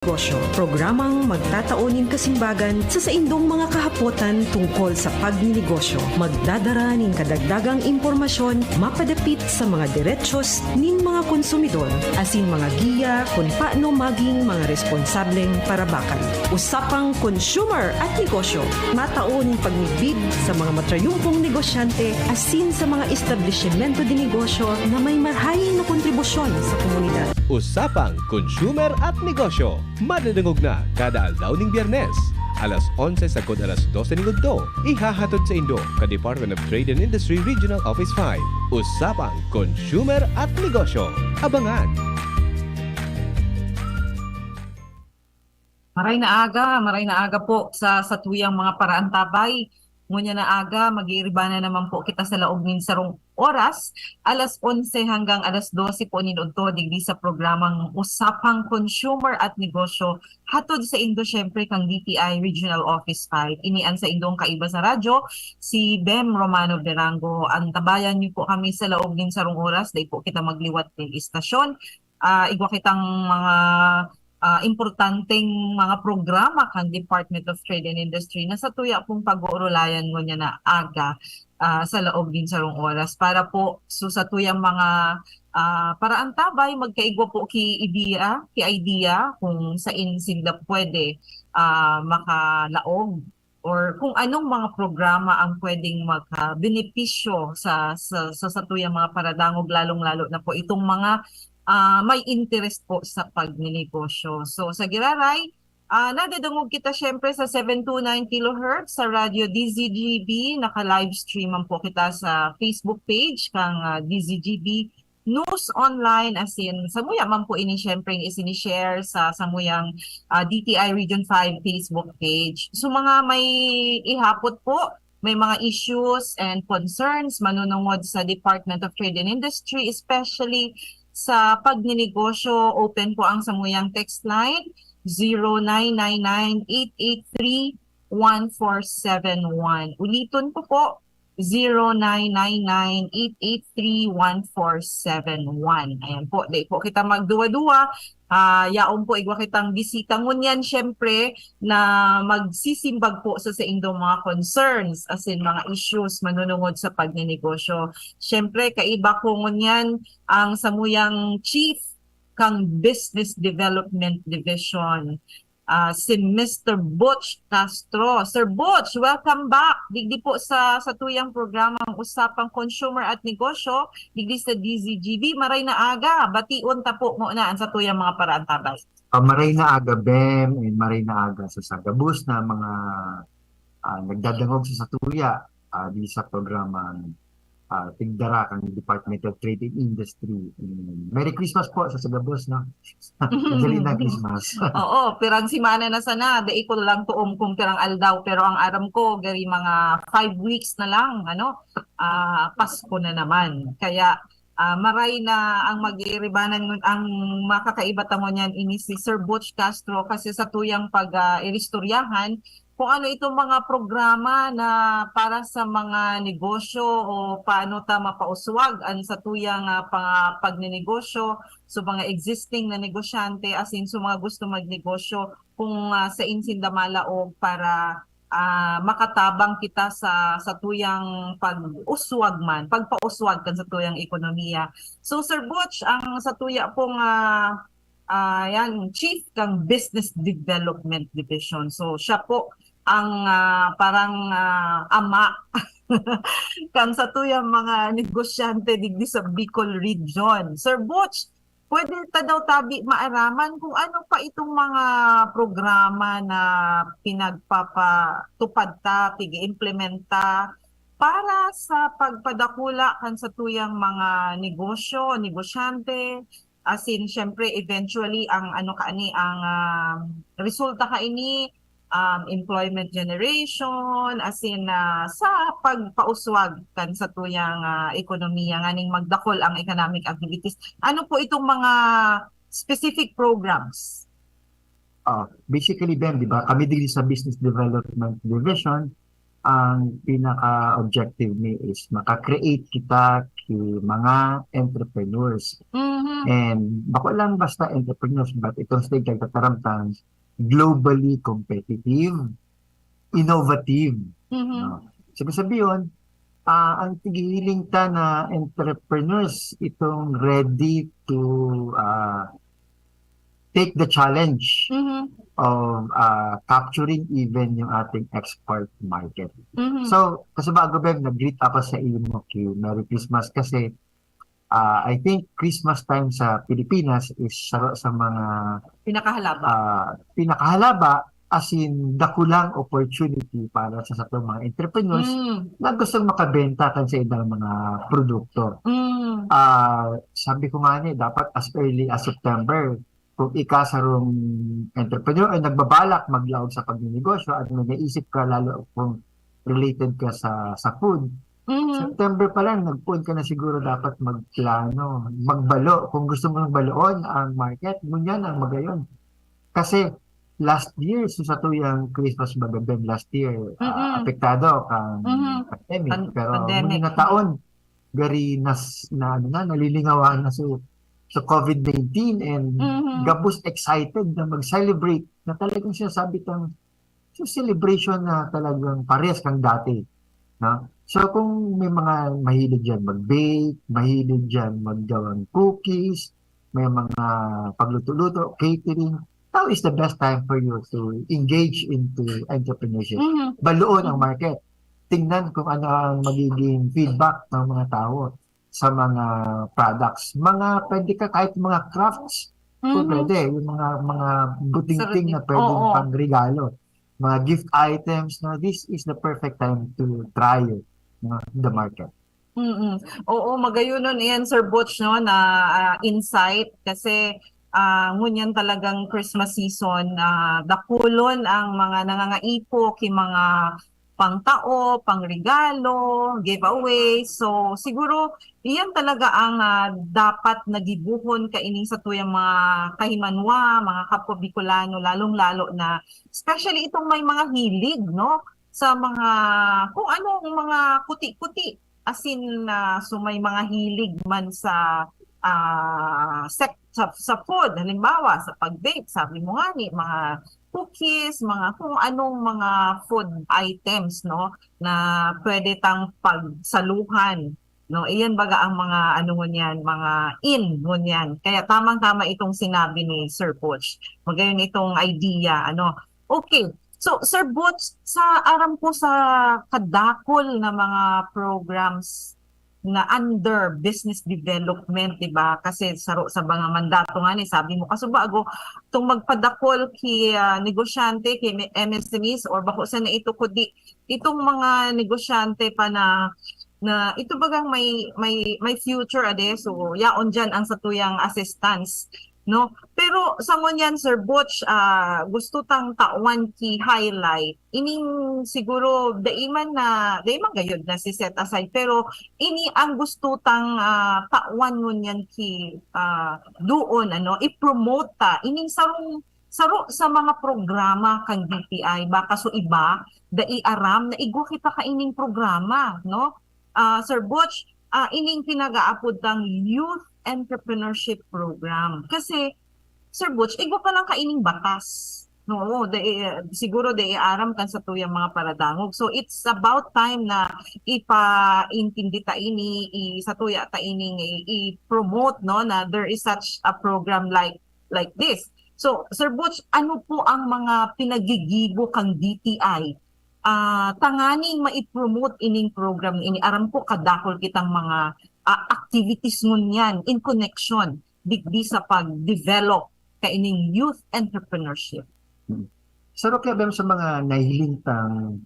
Negosyo, programang magtataonin kasimbagan sa saindong mga kahapotan tungkol sa pagninegosyo. Magdadara nin kadagdagang impormasyon mapadapit sa mga diretsos nin mga konsumidor asin mga giya kung paano maging mga responsableng parabakan. Usapang consumer at negosyo, mataonin pagnibid sa mga matrayumpong negosyante asin sa mga establishmento de negosyo na may marhayin na kontribusyon sa komunidad. Usapang Consumer at Negosyo. Madadangog na kada aldaw ning Biyernes. Alas 11 sagod alas 12 ning Udto. Ihahatod sa Indo ka Department of Trade and Industry Regional Office 5. Usapang Consumer at Negosyo. Abangan! Maray na aga po sa tuyang mga paraan tabay. Ngunya na aga, mag-iiribana naman po kita sa laog nin sarong oras, alas 11 hanggang alas 12 po ninudto digdi sa programang Usapang Consumer at Negosyo. Hatod sa Indo syempre kang DTI Regional Office 5. Inian sa Indong kaiba sa radyo, si Bem Romano Berango. Ang tabayan niyo po kami sa laog nin sarong oras, dahil po kita magliwat ng istasyon. Igwa kitang mga importanteng mga programa kan Department of Trade and Industry na sa tuya pong pag-uurulayan mo niya na aga sa laog din sarong oras para po sa tuyang mga paraan tabay magkaigwa po ki idea kung sa sila pwede makalaog or kung anong mga programa ang pwedeng magbenepisyo sa tuyang mga paradangog lalong-lalo na po itong mga may interest po sa pagninegosyo. So sa Giraray, nadadungog kita syempre sa 729 kHz sa Radio DZGB. Naka-live streaman po kita sa Facebook page kang DZGB News Online as in samuya man po ini syempre isinishare sa samuyang DTI Region 5 Facebook page. So mga may ihapot po, may mga issues and concerns manunungod sa Department of Trade and Industry, especially sa pagninegosyo. Open po ang samuyang text line 0999-883-1471. Ulitin po 0999-883-1471. Ayan po, dahil po kita magduwa-duwa. Yaon po igwa kitang bisita ngunyan syempre na magsisimbag po sa indong mga concerns as in mga issues manunungod sa pagninegosyo. Syempre kaiba ko ngunyan ang samuyang chief kang Business Development Division. Si Mr. Butch Castro. Sir Butch, welcome back. Digdi po sa tuyang programang Usapang Consumer at Negosyo, digdi sa DZGB. Maray na aga, bation ta po muna sa tuyang mga paraan tabay. Maray na aga, Bem, and maray na aga sa Sagabus na mga nagdadangog sa tuya di sa programang tigdara kang Department of Trade and Industry. Merry Christmas po sa Sagabus, no? Madali na Christmas. Oo, pirang simana na sana, dai ko lang tuom kung pirang aldaw, pero ang aram ko, gari mga 5 weeks na lang, Pasko na naman. Kaya, maray na ang mag-iiribanan, ang makakaiba tamo niyan ini si Sir Butch Castro kasi sa tuyang pag-iristoryahan, kung ano itong mga programa na para sa mga negosyo o paano ta mapauswag ang sa tuyang pagninegosyo so mga existing na negosyante as in so mga gusto magnegosyo kung sa insindamala o para makatabang kita sa tuyang pag-uswag man, pagpauswag kan sa tuyang ekonomiya. So Sir Butch, ang sa tuya pong yan, Chief kang Business Development Division. So siya po ang parang ama kan sa tuyang mga negosyante digdi sa Bicol Region. Sir Butch, pwede ta daw tabi maaraman kung ano pa itong mga programa na pinagpapatupad ta, pig-implementa para sa pagpadakula kan sa tuyang mga negosyo, negosyante, as in syempre eventually ang resulta kaini employment generation as in sa pagpauswag kan sa tuyang ekonomiya nganing magdakol ang economic activities. Ano po itong mga specific programs? Basically, Ben, di ba, kami din sa Business Development Division, ang pinaka-objective ni is maka-create kita ki mga entrepreneurs. Mhm. And bako lang basta entrepreneurs, but itong stage kay kataramtan globally competitive, innovative. Mhm. No? So, ibig sabihin, ang tigiling ta na entrepreneurs itong ready to take the challenge Mhm. of capturing even yung ating export market. Mhm. So, kasi bago ba, nag-greet ako sa iyo mo kay Merry Christmas kasi I think Christmas time sa Pilipinas is sa mga Pinakahalaba. pinakahalaba as in dakulang opportunity para sa atong mga entrepreneurs na gustong makabenta kan sa ilang mga produkto. Mm. Sabi ko nga niya, dapat as early as September, kung ikasarong entrepreneur ay nagbabalak maglaog sa pagninegosyo at may naisip ka lalo kung related ka sa food, Mhm. September pa lang, nag-phone ka na siguro dapat magplano, magbalo. Kung gusto mo baloon ang market, ngunyan ang magayon. Kasi last year, sa tuyang Christmas bagabem last year, Mm-mm. apektado kang Mhm. pandemic. Pero Pandemic. muli na taon, gari nalilingawan na sa COVID-19 and Mhm. gabos excited na mag-celebrate na talagang sinasabi kang so celebration na talagang pares kang dati. No? So kung may mga mahilig dyan mag-bake, mahilig dyan maggawang cookies, may mga pagluto-luto, catering, now is the best time for you to engage into entrepreneurship. Mhm. Baluon ang market. Tingnan kung ano ang magiging feedback ng mga tao sa mga products. Pwede ka kahit mga crafts, kung Mhm. pwede, yung mga buting-ting na Oo. pwedeng pang regalo, mga gift items, na this is the perfect time to try it, the market. Mm. Oo, magayon yan Sir Butch no na insight kasi ngunyan talagang Christmas season dakulon ang mga nangangaipo ki mga pangtao, pangregalo, giveaway. So siguro iyan talaga ang dapat nagibuhon kaining sa tuyang mga kahimanwa, mga kapwa Bicolano lalong-lalo na especially itong may mga hilig no sa mga kung anong mga kuti-kuti as in so may mga hilig man sa sa food, halimbawa sa pag-bake, sabi mo nga ni mga cookies, mga kung anong mga food items no na pwede tang pagsaluhan no iyan baga ang mga ano ngunyan mga ngunyan kaya tamang-tama itong sinabi ni Sir Butch magayon itong idea ano okay. So, Sir Butch, sa aram ko sa kadakol na mga programs na under business development, di ba? Kasi sa mga mandato nga ni, sabi mo, kaso bago itong magpadakol ki negosyante, ki MSMEs, or bako sa na ito kudi, itong mga negosyante pa na ito bagang may future ade so yaon diyan ang satuyang assistance no pero sa ngunyan Sir Butch gusto tang tawan ki highlight ining siguro daiman gayud na si set aside pero ini ang gusto tang tawan ngunyan ki doon ano i-promote ta ining saro sa mga programa kang DTI baka so iba dai aram na igwa kita ka ining programa no Sir Butch, ining pinag-aapod ng Youth Entrepreneurship Program. Kasi, Sir Butch, igwa pa lang kaining batas. No, siguro aram kan sa tuyang mga paradangog. So it's about time na ipaintindi ta ini sa tuya ta ining i-promote no na there is such a program like this. So Sir Butch, ano po ang mga pinagigibo kang DTI tanganing mai-promote ining program ini aram ko kadakol kitang mga activities ngunyan in connection digdi sa pag-develop kaining youth entrepreneurship. Saro kaya ba sa mga nahilintang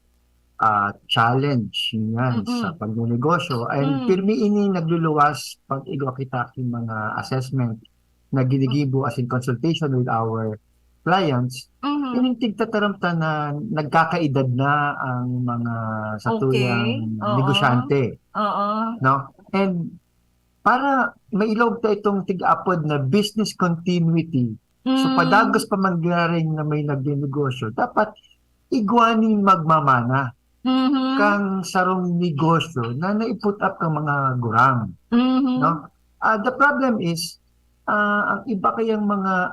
challenge niyan sa pagnenegosyo ay pirmi ini nagluluwas pag igwa kita king mga assessment na ginigibo as in consultation with our clients. Ining tigtataramta na nagkakaedad na ang mga satuyang negosyante. No? And para mailog ta itong tig-apod na business continuity, so padagos pa manggaring na may nagnegosyo, dapat igwaning magmamana. Mhm. kang sarong negosyo na naiput up ng mga gurang, Mhm. no? The problem is, ang iba kayang mga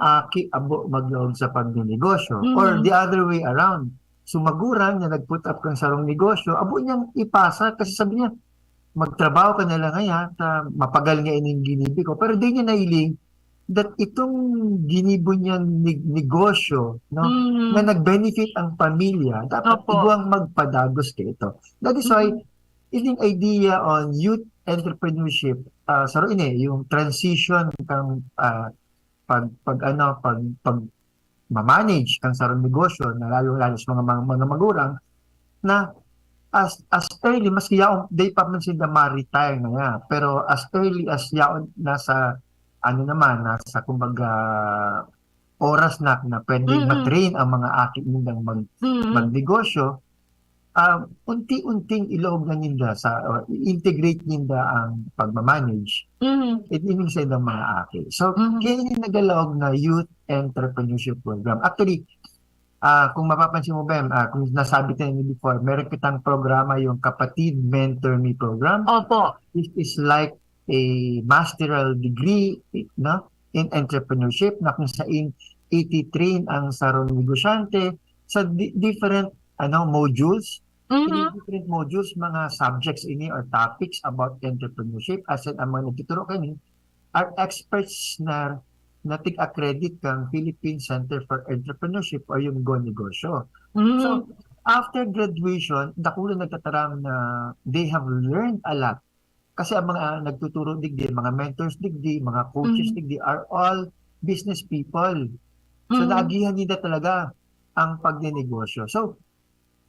abo maglaog sa pagninegosyo or Mhm. the other way around. Sumagurang na nag-put up kang sarong negosyo, abo niyang ipasa kasi sabi niya, magtrabaho ka na lang ngayon, mapagal nga ining ginibi ko. Pero di niya nailing that itong ginibo niyang negosyo, no, na Mhm. nag-benefit ang pamilya, dapat Opo. iguang magpadagos kay ito. That is why, Mhm. ining idea on youth entrepreneurship, yung transition kang pag ma-manage kang sarong negosyo na lalo sa mga magulang na as early maski yaon day pa man sila ma-retire na ya, pero as early as yaon nasa nasa kumbaga oras na pwedeng Mhm. matrain ang mga aking nindang Mhm. magnegosyo, unti-unting iloob na ninda or integrate ninda ang pagmamanage Mhm. ining sa ilang mga aki. So, Mhm. kaya ini nagalaog na youth entrepreneurship program. Actually, kung mapapansin mo, Bem, kung nasabi ko niyo before, meron kitang programa yung Kapatid Mentor Me program. Opo. This is like a masteral degree, no, in entrepreneurship na kung saan iti-train ang sarong negosyante sa different modules. In Mhm. different modules, mga subjects ini or topics about entrepreneurship. As in, ang mga nagtuturo kani are experts na tig-accredit kang Philippine Center for Entrepreneurship o yung Go Negosyo. So, Mhm. after graduation, dakulo nagtataram na they have learned a lot. Kasi ang mga nagtuturo digdi, mga mentors digdi, mga coaches Mhm. digdi are all business people. So, Mhm. naagihan nila talaga ang pagnenegosyo. So,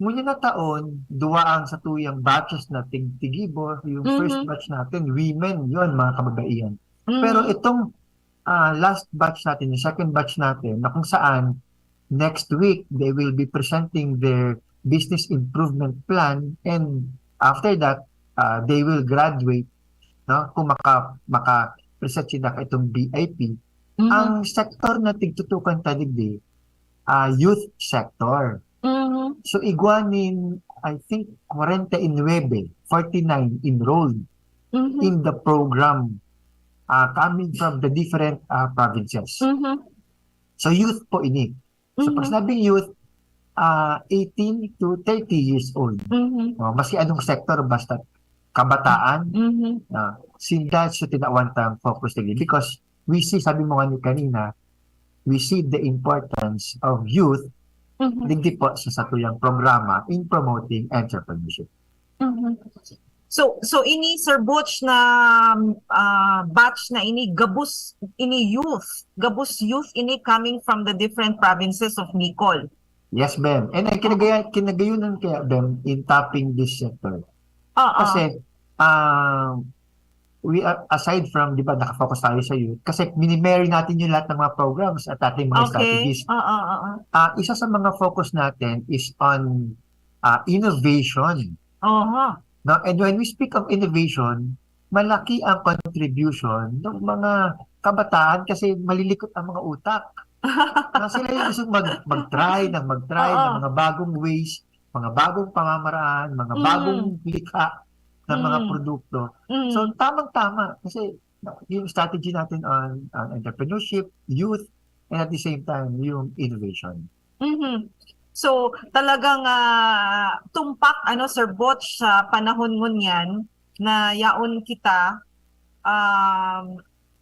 ngunit na taon, duwaan sa tuyang batches na tigtigibo, yung first Mhm. batch natin, women yon mga kababaihan. Pero Mhm. itong last batch natin, yung second batch natin, na kung saan next week they will be presenting their business improvement plan and after that they will graduate, no, kung maka present sila ka itong BIP. Mhm. Ang sector na tigtutukan tadigdi, youth sector. Mhm. So iguanin, I think 49 enrolled Mhm. in the program, coming from the different provinces. Mhm. So youth po ini. So pag Mhm. sinabing youth, 18 to 30 years old. Mhm. Maski anong sector, basta kabataan, Mhm. sila sa tinawantang focus nila. Because we see, sabi mo nga ni kanina, we see the importance of youth Mhm. digdi po sa satuyang programa in promoting entrepreneurship. Mhm. So ini Sir Butch na batch na ini gabus youth ini coming from the different provinces of Bicol. Yes, Ben. And ay kinagayunan kaya, Ben, in tapping this sector. Oo. Kasi, we are, aside from, di ba, nakafocus tayo sa youth, kasi minimarry natin yung lahat ng mga programs at ating mga Okay. strategies. Oo, oo. Isa sa mga focus natin is on innovation. Oho. No? And when we speak of innovation, malaki ang contribution ng mga kabataan kasi malilikot ang mga utak. Sila yung gusto mag-try ng Oo. mga bagong ways, mga bagong pamamaraan, mga bagong likha ng mga Mm. produkto. So, Mm. tamang-tama kasi yung strategy natin on entrepreneurship, youth, and at the same time, yung innovation. Mhm. So talagang tumpak Sir Butch sa panahon mo niyan na yaon kita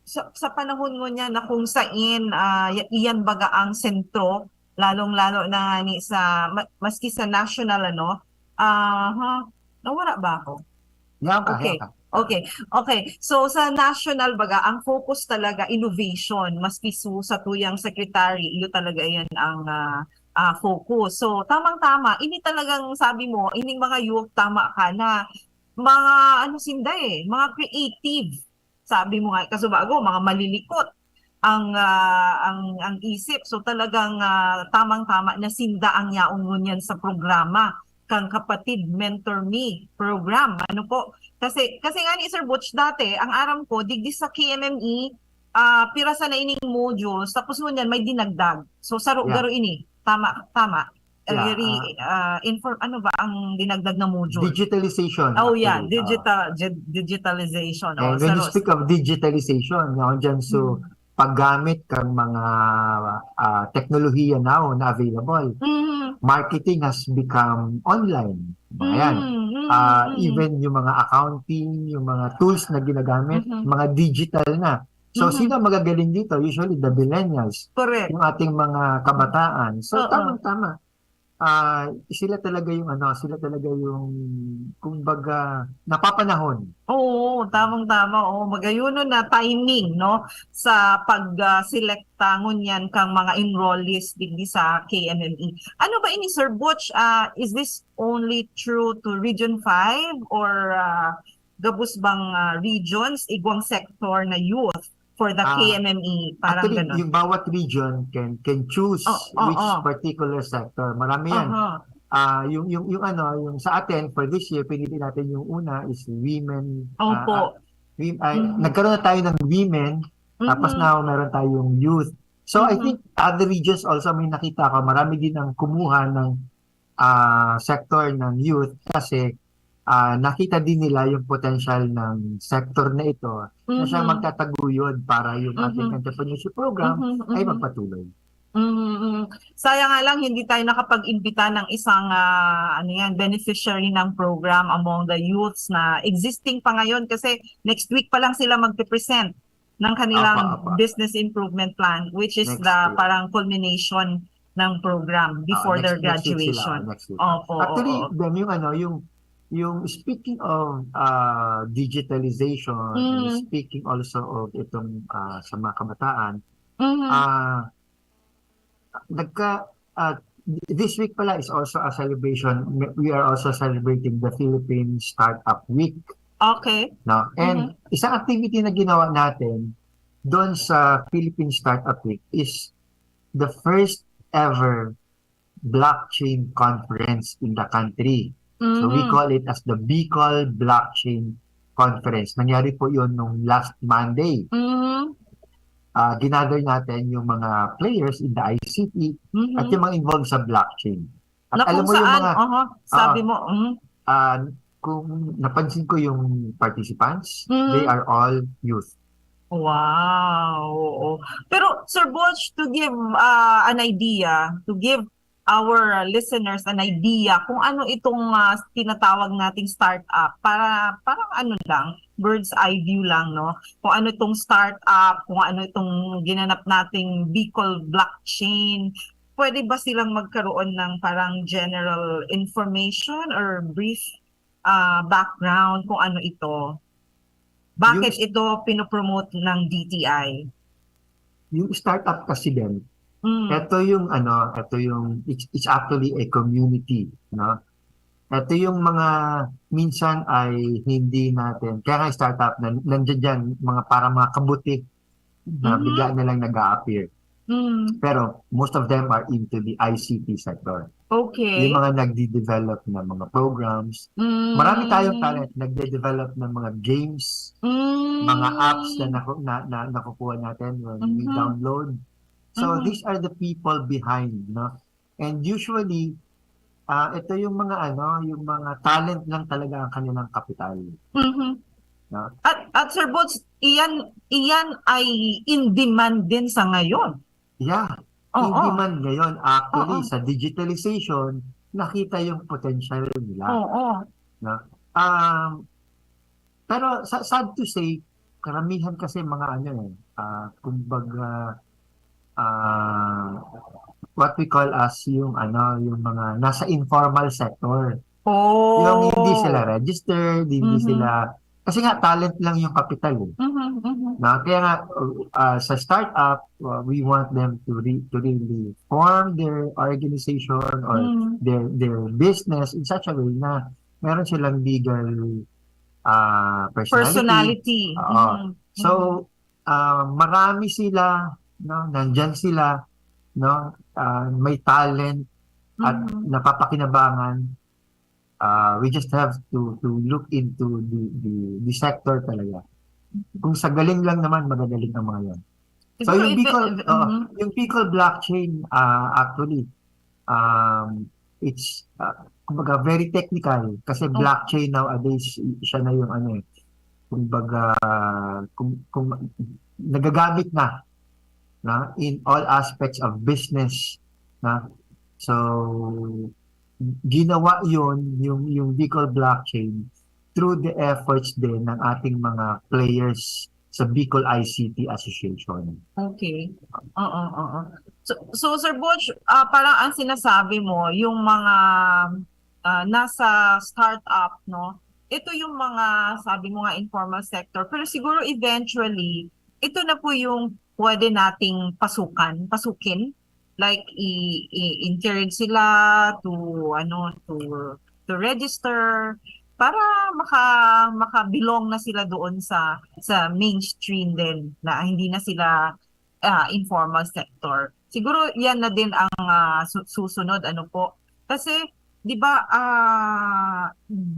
sa panahon mo niyan na kung saan iyan baga ang sentro lalong-lalo na nga ni maski sa national nawala ba ako? Yan Okay. ka. Okay. Okay. So sa national baga, ang focus talaga innovation. Maski sa tuyang secretary, iyo talaga yan ang focus. So tamang-tama, ini talagang sabi mo, ining mga youth tama ka na mga mga creative. Sabi mo nga kasubago, mga malilikot ang isip. So talagang tamang-tama na sinda ang yaon mo niyan sa programa kang Kapatid Mentor Me program. Ano po? Kasi nga ni Sir Butch dati, ang aram ko digdi sa KMME pira sa na ining modules tapos mo niyan may dinagdag. So saro Yeah. garo ini. Tama. Yeah, ano ba ang dinagdag na module? digitalization Oh yeah, actually. digitalization. And when you speak of digitalization, dyan, so paggamit ng mga teknolohiya now na available, marketing has become online. Mga yan. Even yung mga accounting, yung mga tools na ginagamit, mga digital na. So, sino magagaling dito? Usually, the millennials. Correct. Yung ating mga kabataan. So, Oo. tamang-tama. Sila talaga yung, kumbaga, napapanahon. Oo, tamang-tama. Oo, magayuno na timing, no? Sa pag-selekta ngunyan kang mga enrollees digdi sa KMME. Ano ba ini, Sir Butch? Is this only true to Region 5 or gabus bang regions, igwang sector na youth for the KMME? Parang Actually, ganun. yung bawat region can choose which particular sector. Marami yan. Yung sa atin for this year, pinili natin yung una is women. Opo. Nagkaroon na tayo ng women, tapos now meron tayong youth. So I think other regions also may nakita ko, marami din ang kumuha ng sector ng youth kasi nakita din nila yung potential ng sector na ito na siya magtataguyod para yung ating entrepreneurship program ay magpatuloy. Sayang nga lang hindi tayo nakapag-imbita ng isang beneficiary ng program among the youths na existing pa ngayon kasi next week pa lang sila magpe-present ng kanilang business improvement plan, which is parang culmination ng program before their graduation. Next week. Opo, Actually, yung speaking of digitalization, and speaking also of itong sa mga kabataan, this week pala is also a celebration. We are also celebrating the Philippine Startup Week. Okay. No? And isang activity na ginawa natin doon sa Philippine Startup Week is the first ever blockchain conference in the country. So we call it as the Bicol Blockchain Conference. Nangyari po yun nung last Monday. Ginather natin yung mga players in the ICT at yung mga involved sa blockchain. At alam mo yung mga sabi mo kung napansin ko yung participants, they are all youth. Wow. Pero Sir Butch, to give an idea, to give our listeners an idea kung ano itong tinatawag nating startup, para parang ano lang, bird's eye view lang, no? Kung ano itong startup, kung ano itong ginanap nating Bicol blockchain, pwede ba silang magkaroon ng parang general information or brief background kung ano ito? Bakit ito pinopromote ng DTI? Yung startup kasi din, it's actually a community, no? Ito yung mga minsan ay hindi natin, kaya nga startup nandiyan dyan, para mga kabuti na bigla na lang nag-a-appear. Pero most of them are into the ICT sector. Okay. Yung mga nagde-develop ng mga programs. Marami tayong talent, nagde-develop ng mga games, mga apps na nakukuha natin when we download. So these are the people behind, no? And usually ito yung mga yung mga talent lang talaga ang kanilang kapital. No? At Sir Butch, iyan ay in demand din sa ngayon. Yeah. In demand ngayon actually sa digitalization, nakita yung potential nila. No? Pero sad to say, karamihan kasi mga kumbaga what we call as yung mga nasa informal sector. Yung hindi sila registered, hindi sila kasi nga talent lang yung capital eh. Kaya nga sa startup, we want them to really form their organization or their business in such a way na meron silang legal personality. So marami sila, no, nandyan sila, no, may talent at napapakinabangan. We just have to look into the sector talaga. Kung sa galing lang naman, magagaling ang mga yan. So yung Bicol blockchain actually kumbaga very technical kasi blockchain nowadays siya na yung ano eh, kumbaga kung nagagamit na in all aspects of business na. So ginawa yung Bicol blockchain through the efforts din ng ating mga players sa Bicol ICT Association. Okay. Oo, oo. So Sir Butch, parang ang sinasabi mo, yung mga nasa startup, no? Ito yung mga, sabi mo nga, informal sector. Pero siguro eventually, ito na po yung pwede nating pasukin. Like, i-encourage sila to, to register para maka-belong na sila doon sa mainstream din na hindi na sila informal sector. Siguro yan na din ang susunod ano po. Kasi 'di ba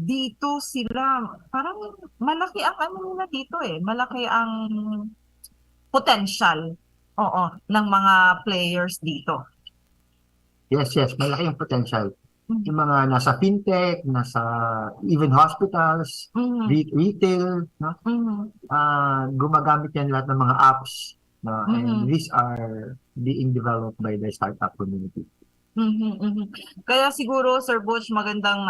dito sila parang malaki ang ano nila dito malaki ang potential ng mga players dito. Yes, malaki yung potential. Yung mga nasa fintech, nasa even hospitals, retail, no? Gumagamit yan lahat ng mga apps na and these are being developed by the startup community. Kaya siguro Sir Butch, magandang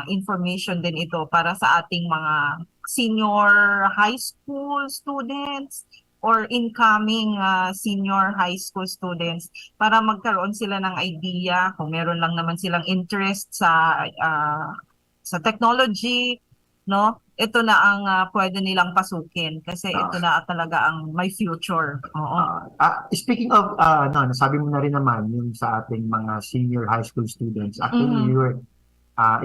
information din ito para sa ating mga senior high school students or incoming senior high school students para magkaroon sila ng idea kung meron lang naman silang interest sa technology, no? Ito na ang pwede nilang pasukin kasi ito na talaga ang may future. Oo. Speaking of nasabi mo na rin naman yung sa ating mga senior high school students. Actually,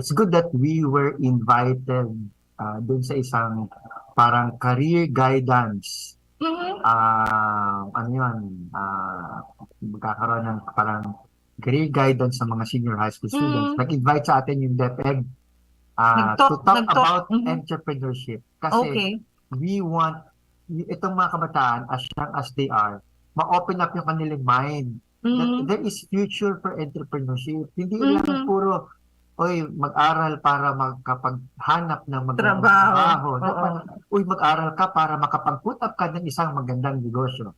it's good that we were invited dun sa isang parang career guidance. Magkakaroon ng parang career guidance sa mga senior high school students. Nag-invite sa atin yung DepEd to talk about entrepreneurship. Kasi we want itong mga kabataan, as young as they are, ma-open up yung kanilang mind. That there is future for entrepreneurship. Hindi lang puro mag-aral para makapaghanap ng magandang trabaho. Dapat, mag-aral ka para makapag-put up ka ng isang magandang negosyo.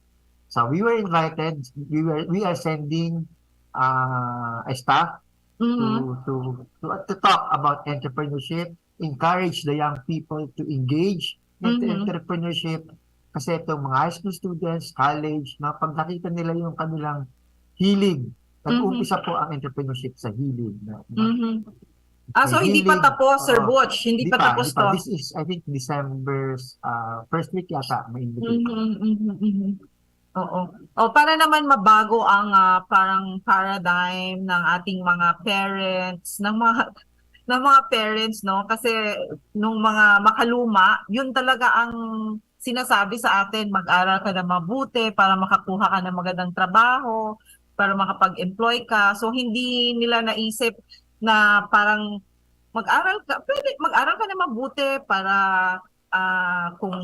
So we were invited, we are sending a staff to talk about entrepreneurship, encourage the young people to engage in entrepreneurship. Kasi itong mga high school students, college, pag nakita nila yung kanilang hilig, nag-umpisa po ang entrepreneurship sa hilig. So hindi pa tapos, Sir Butch? Hindi pa tapos to? This is, I think, December's first week yata, may invitation. Oo. Para naman mabago ang parang paradigm ng ating mga parents, ng mga parents, no? Kasi nung mga makaluma, yun talaga ang sinasabi sa atin, mag-aral ka na mabuti para makakuha ka ng magandang trabaho, para makapag-employ ka. So hindi nila naisip na parang mag-aral ka na mabuti para kung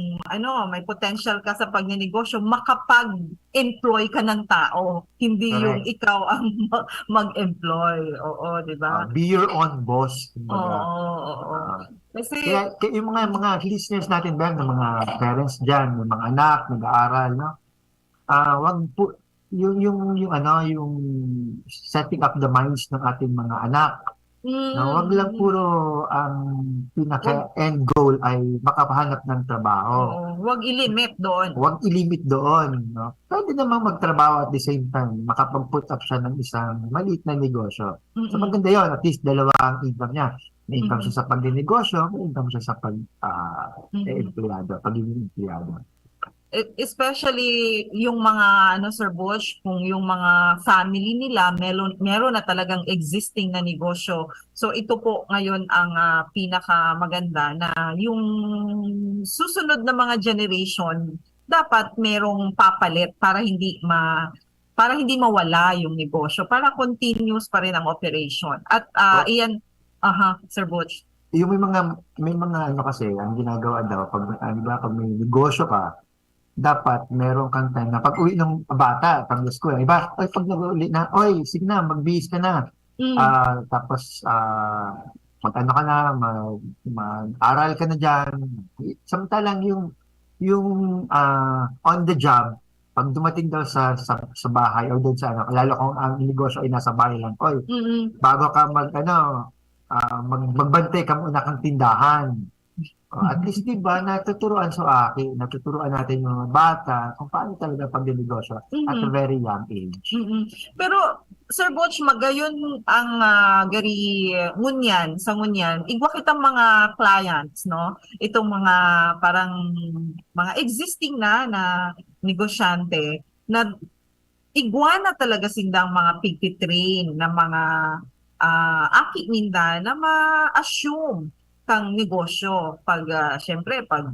may potential ka sa pagninegosyo, makapag-employ ka ng tao, hindi yung ikaw ang mag-employ. Oo, di ba? Be your own boss. Oo. Kasi kaya yung mga listeners natin ba, ng mga parents diyan, ng mga anak nag-aaral, no? Wag po yung setting up the minds ng ating mga anak. Wag lang puro ang pinaka-end goal ay makapahanap ng trabaho. Wag i-limit doon. No? Pwede namang magtrabaho at the same time, makapag-put up siya ng isang maliit na negosyo. So maganda yun, at least dalawa ang income niya. May income siya sa pag-negosyo, may income siya sa pagiging empleyado. Especially yung mga Sir Butch, kung yung mga family nila meron na talagang existing na negosyo. So ito po ngayon ang pinakamaganda na yung susunod na mga generation dapat merong papalit para hindi mawala yung negosyo, para continuous pa rin ang operation. At iyan Sir Butch. Yung may mga kasi ang ginagawa daw pag may negosyo ka, dapat meron kang time na pag-uwi ng bata pag school, pag nag-uwi na, sige na, magbihis ka na, Tapos mag-ano ka na, mag-aral ka na diyan. Samantalang yung on the job, pag dumating daw sa bahay o doon sa ano, lalo kung ang negosyo ay nasa bahay lang, oy, bago ka magbantay ka muna kang tindahan. At least, di ba, natuturuan natin yung mga bata kung paano talaga pagdinegosyo at a very young age. Pero, Sir Butch, magayon ang gari ngunyan, sa ngunyan, igwa kitang mga clients, no? Itong mga parang mga existing na negosyante na igwa na talaga sindang mga pigtitrain na mga aki ninda na ma-assume kang negosyo pag syempre pag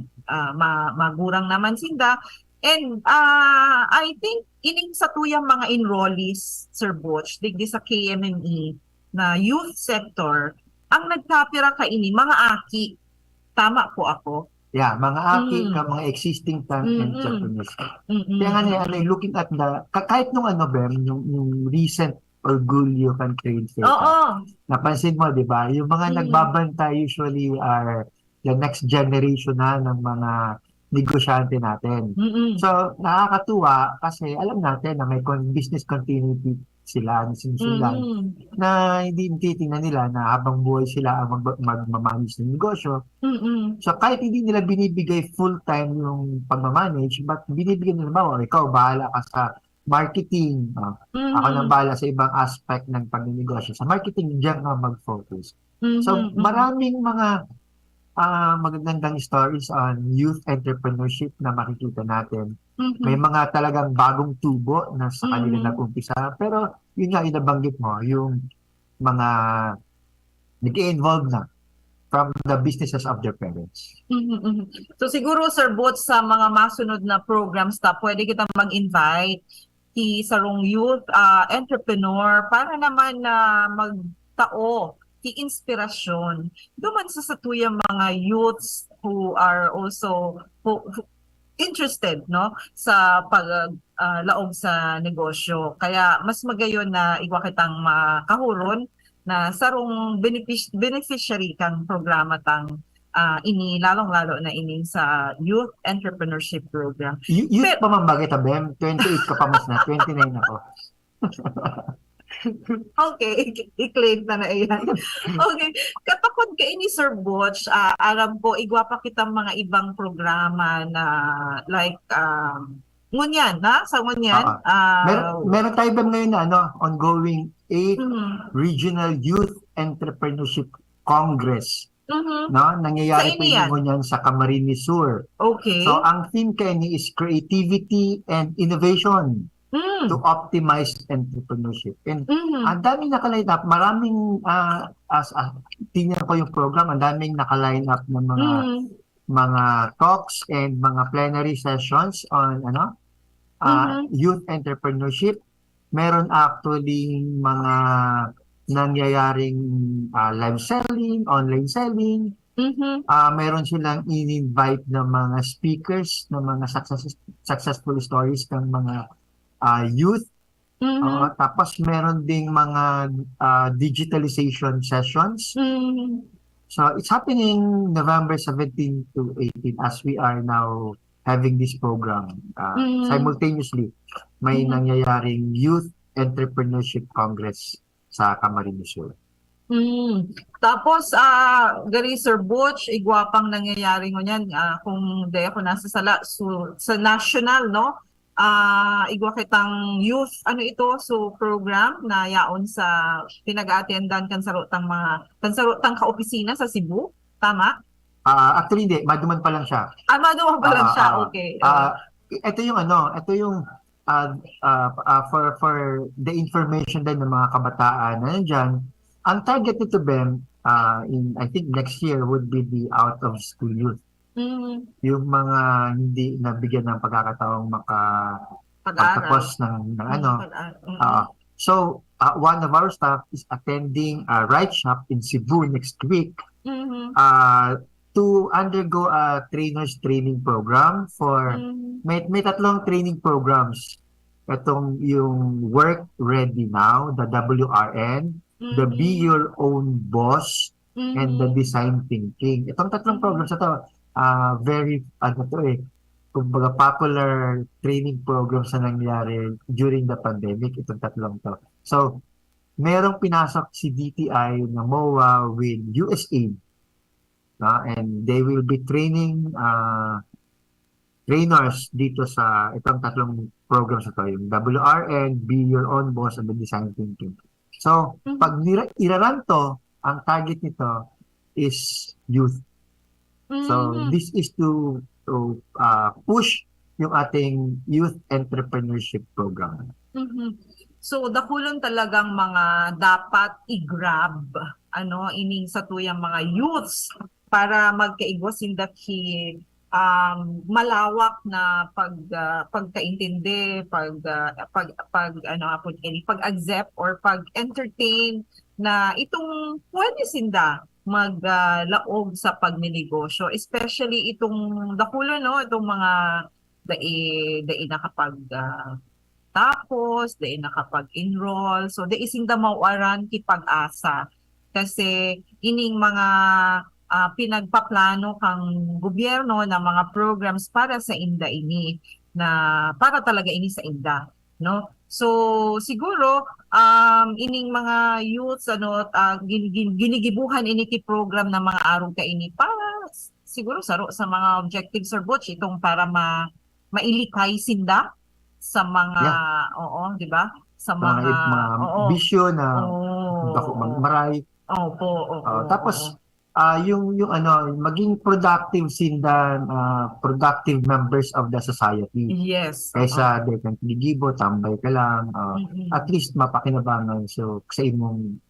magurang naman sinda. And I think ining sa tuyang mga enrollees, Sir Butch, digdi sa KMME na youth sector, ang nagkapira kaini mga aki. Tama po ako? Yeah, mga aki ka, mga existing entrepreneurs. Kaya nga looking at kahit nung Bem, yung recent Orgulyo kan Trade Fair. Napansin mo, di ba? Yung mga nagbabanta usually are the next generation na ng mga negosyante natin. So, nakakatuwa kasi alam natin na may business continuity sila, sinusundan, na hindi titingnan nila na habang buhay sila ang magmamanage ng negosyo. So, kahit hindi nila binibigay full-time yung pagmamanage, but binibigyan nila ba, ikaw, bahala ka sa marketing. Ako nang bahala sa ibang aspect ng pagninegosyo. Sa marketing, diyan ka mag-focus. So, maraming mga magagandang stories on youth entrepreneurship na makikita natin. May mga talagang bagong tubo na sa kanila nag-umpisa. Pero yun nga, inabanggit mo, yung mga nag-involve na from the businesses of their parents. So siguro, Sir Butch, sa mga masunod na programs pwede kita mag-invite sarong youth entrepreneur para naman na magtao inspirasyon duman sa satuyang mga youths who are also interested sa paglaog sa negosyo. Kaya mas magayon na igwa kitang makahuron na sarong beneficiary kang programa tang ini lalong-lalo na ini sa Youth Entrepreneurship Program. Youth pa man bagay Bem? 28 ka pa mas na, 29 ako. Okay, i-claim na iyan. Okay, kapag kaini Sir Butch, alam ko igwa pa kitang mga ibang programa na like ngunyan sa ngunyan. Meron tayo ba ngayon na ongoing 8th Regional Youth Entrepreneurship Congress. Nangyayari po yung ngunyan sa Camarines Sur. Okay. So ang theme kayo is creativity and innovation to optimize entrepreneurship. And ang daming naka-line up, maraming tingnan ko yung program, ang daming naka-line up ng mga talks and mga plenary sessions on youth entrepreneurship. Meron actually mga nangyayaring live selling, online selling. Meron silang in-invite ng mga speakers ng mga successful stories ng mga youth. Tapos meron ding mga digitalization sessions. So it's happening November 17 to 18 as we are now having this program. Simultaneously, may nangyayaring Youth Entrepreneurship Congress sa Camarines Sur. Tapos, gari Sir Butch, igwapang nangyayari mo niyan kung di ako nasa sa national, igwa kitang youth, program na yaon sa pinag-aatendan kansarotang ka-opisina sa Cebu, tama? Actually hindi, maduman pa lang siya. Maduman pa lang siya, okay. Ito yung for the information din ng mga kabataan na nandiyan, ang target nito Ben, in I think next year would be the out of school youth. Yung mga hindi nabigyan ng pagkakataong makapagtapos ng So, one of our staff is attending a ride shop in Cebu next week to undergo a trainer's training program for may tatlong training programs. Itong yung Work Ready Now, the WRN, the Be Your Own Boss, and the Mhm. Design Thinking. Itong tatlong Mhm. programs na to, very, kumbaga popular training programs na nangyari during the pandemic, itong tatlong to. So, merong pinasok si DTI na MOA with USAID, no? And they will be training trainers dito sa itong tatlong programs na to, yung WRN, Be Your Own Boss, and the Design Thinking. So, Mhm. pag iraran to, ang target nito is youth. So, Mhm. this is to push yung ating youth entrepreneurship program. Mhm. So dakulon talagang mga dapat i-grab ining sa tuyang mga youths para magkaigwas in that malawak na pagkaintindi, pag-accept or pag-entertain na itong pwede sinda maglaog sa pagninegosyo, especially itong dakulo no, itong mga dai nakapag tapos, dahil nakapag-enroll. So, dahil ising mawaran ki pag-asa. Kasi ining mga pinagpaplano kang gobyerno ng mga programs para sa inda ini na para talaga ini sa inda, no? So siguro ining mga youths ginigibuhan ini ki program ng mga arong ka ini para siguro saro sa mga objectives or butch itong para mailikay sinda sa mga Yeah, oo, 'di ba? Sa sa mga, mga mga oo. bisyo na Oo. maray. Opo, oo, oo. Tapos, yung maging productive sindan, productive members of the society. Yes, oo. Kaysa di kang gigibo, tambay ka lang, at Mm-mm. least mapakinabangan so sa imong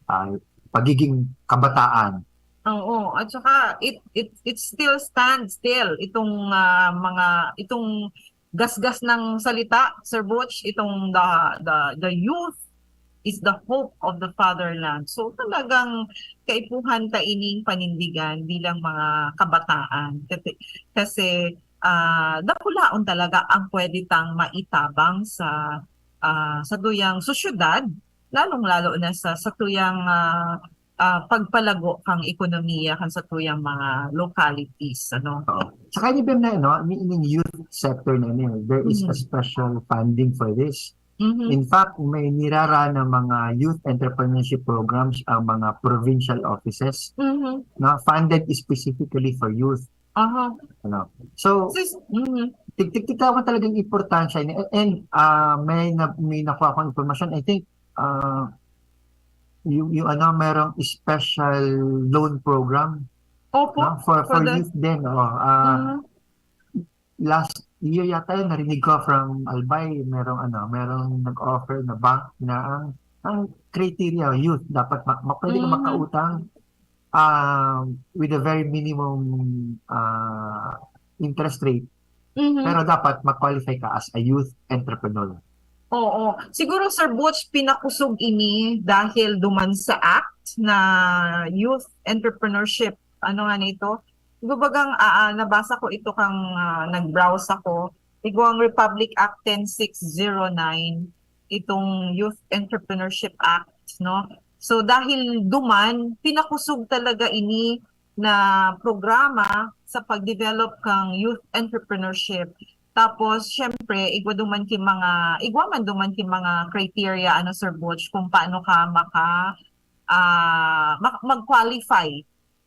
pagiging kabataan. Oo, at saka it still stands still itong itong gasgas ng salita, Sir Butch, itong the youth is the hope of the fatherland. So talagang kaipuhan ta ining panindigan bilang mga kabataan. Kasi dakulaon talaga ang pwede tang maitabang sa tuyang sosyudad, lalong-lalo na sa tuyang pagpalago kang ekonomiya kan sa tuyang mga localities, ano. Oo. Saka ni Bem na, in youth sector na there is a Mhm. special funding for this. Mhm. In fact, may nirara ng mga youth entrepreneurship programs ang mga provincial offices Mhm. na funded specifically for youth. Aha. Ano. So, Mhm. tigtigawan talagang importansya niya. And may nakuha akong information. I think yung merong special loan program Opo, for the youth din. mhm. Last year yata yun, narinig ko from Albay, merong nag-offer na bank na ang criteria youth dapat pwede ka Mhm. makautang with a very minimum interest rate, Mhm. pero dapat mag-qualify ka as a youth entrepreneur. Oo. Siguro Sir Butch pinakusog ini dahil duman sa act na youth entrepreneurship. Ano nga nito? Gubagang nabasa ko ito kang nag-browse ako. Iguang Republic Act 10609, itong Youth Entrepreneurship Act, no? So dahil duman, pinakusog talaga ini na programa sa pag-develop kang youth entrepreneurship. Tapos, syempre, igwaman duman ki mga criteria, Sir Butch, kung paano ka mag-qualify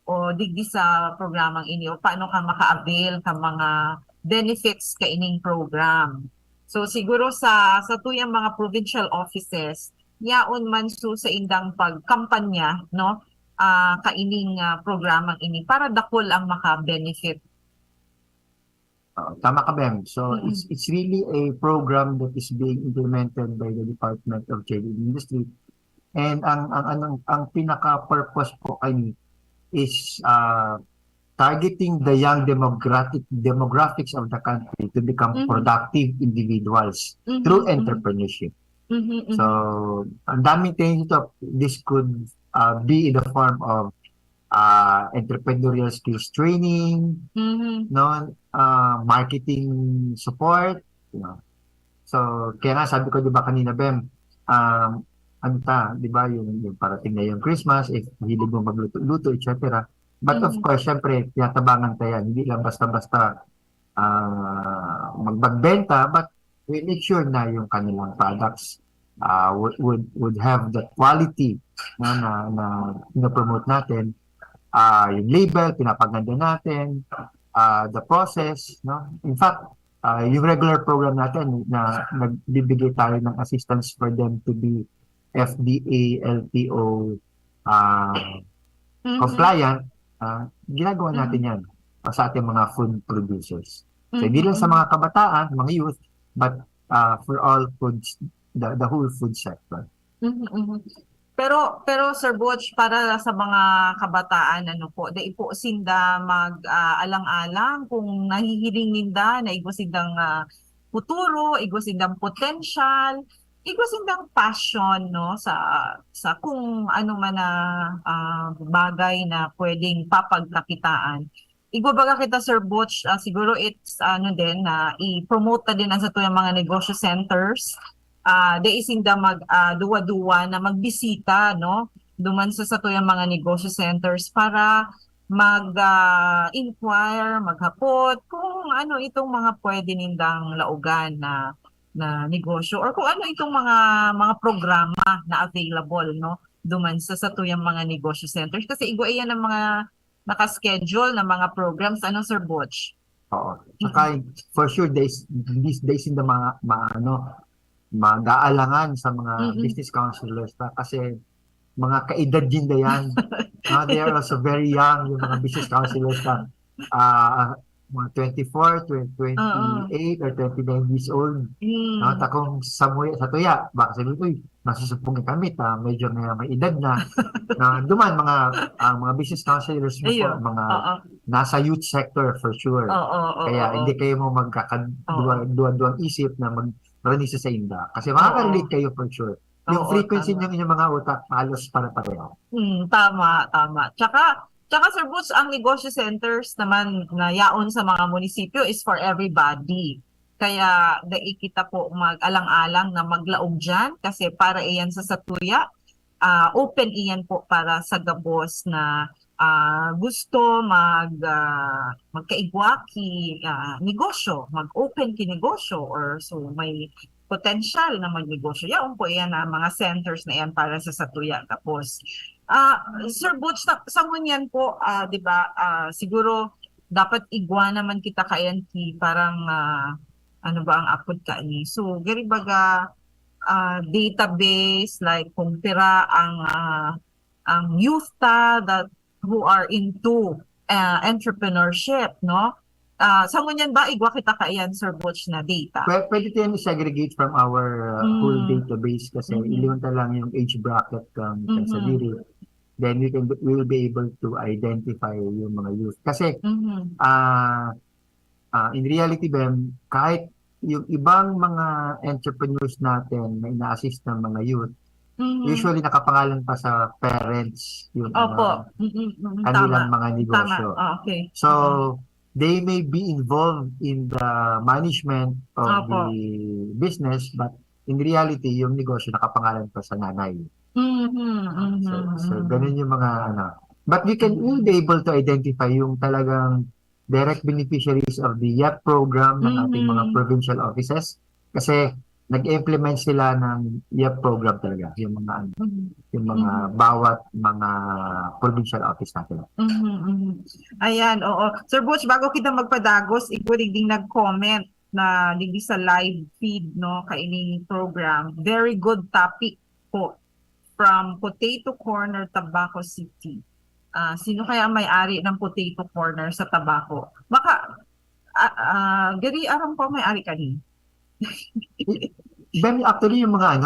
o digdi sa programang ini o paano ka maka-avail ka mga benefits ka ining program. So, siguro sa tuyang mga provincial offices, yaon man sa indang pagkampanya, no? Kaining programang ini para dakol ang maka-benefit. Tama ka, Bem. So, Mm-mm. it's really a program that is being implemented by the Department of Trade and Industry. And ang pinaka-purpose po ay is targeting the young demographics of the country to become productive individuals through entrepreneurship. So, ang daming things ito. This could be in the form of entrepreneurial skills training, marketing support, So, kaya nga sabi ko 'di ba kanina, Bem, di ba, yung parating na yung Christmas, if hilig mo magluto-luto, etc. But of course, syempre, tinatabangan tayo yan. Hindi lang basta-basta magbenta, but we make sure na yung kanilang products would have the quality na promote natin. Yung label, pinapaganda natin, the process, no? In fact, yung regular program natin na nagbibigay tayo ng assistance for them to be FDA, LTO compliant, ginagawa natin yan sa ating mga food producers. So, hindi lang sa mga kabataan, mga youth, but for all foods, the whole food sector. Pero Sir Butch, para sa mga kabataan, ano po, dai po sinda mag-alang-alang kung nahihiling ninda na igwa sindang futuro, igwa sindang potential, igwa sindang passion, no, sa kung ano man na bagay na pwedeng papagkakitaan. Igwa baga kita, Sir Butch, siguro it's ano din na i-promote na din ang sa tuyang mga negosyo centers. Daisinda duwa-duwa na magbisita, no, duman sa tuyang mga negosyo centers para mag-inquire, maghapot kung ano itong mga pwede nindang laugan na negosyo or kung ano itong mga programa na available, no, duman sa tuyang mga negosyo centers kasi igwa iyan ang mga naka-schedule na mga programs, ano, Sir Butch? Oo. Saka for sure these days in the mag-aalangan sa mga business counselors kasi mga kaedad din na yan. They are also very young, yung mga business counselors na mga 24, 28 or 29 years old. Takong sa tuya, baka sabihin ko, nasusupong kami, medyo may edad na. Duman, mga business counselors, mga nasa youth sector for sure. Kaya hindi kayo mo magkakaduang isip na mag-ranisa sa inda. Kasi makaka-relate kayo for sure. Yung frequency ng inyong mga utak, halos para-pareho. Tama. Tsaka Sir Butch, ang negosyo centers naman na yaon sa mga munisipyo is for everybody. Kaya kita po mag-alang-alang na maglaog dyan kasi para iyan sa satuya, open iyan po para sa gabos na gusto magkaigwaki negosyo, mag-open ki negosyo or so may potential na magnegosyo. Yaon po iyan na mga centers na iyan para sa satuya. Tapos, Sir Butch, sa ngunyan po, di ba, siguro dapat igwa naman kita kayan ki parang ano ba ang apod ka ni. So, gari baga database like kung pira ang youth that who are into entrepreneurship, no? Sa ngunyan ba igwa kita kayan, Sir Butch, na data? Pwede tayo segregate from our whole database kasi iliwan lang yung age bracket sa diri. Then we will be able to identify yung mga youth. Kasi in reality, Ben, kahit yung ibang mga entrepreneurs natin na ina-assist ng mga youth, usually nakapangalan pa sa parents yung kanilang mga negosyo. Okay. So, they may be involved in the management of the business, but in reality, yung negosyo nakapangalan pa sa nanay. So ganun yung mga But we will be able to identify yung talagang direct beneficiaries of the YEP program ng ating mga provincial offices kasi nag-implement sila ng YEP program talaga, yung mga bawat mga provincial office natin. Ayan, oo. Sir Butch, bago kita magpadagos, ikulig ding nag-comment na digdi sa live feed, no, kaining program. Very good topic po from Potato Corner, Tabaco City. Sino kaya ang may-ari ng Potato Corner sa Tabaco? Baka, gari aram po may-ari ka ni. Ben, actually yung mga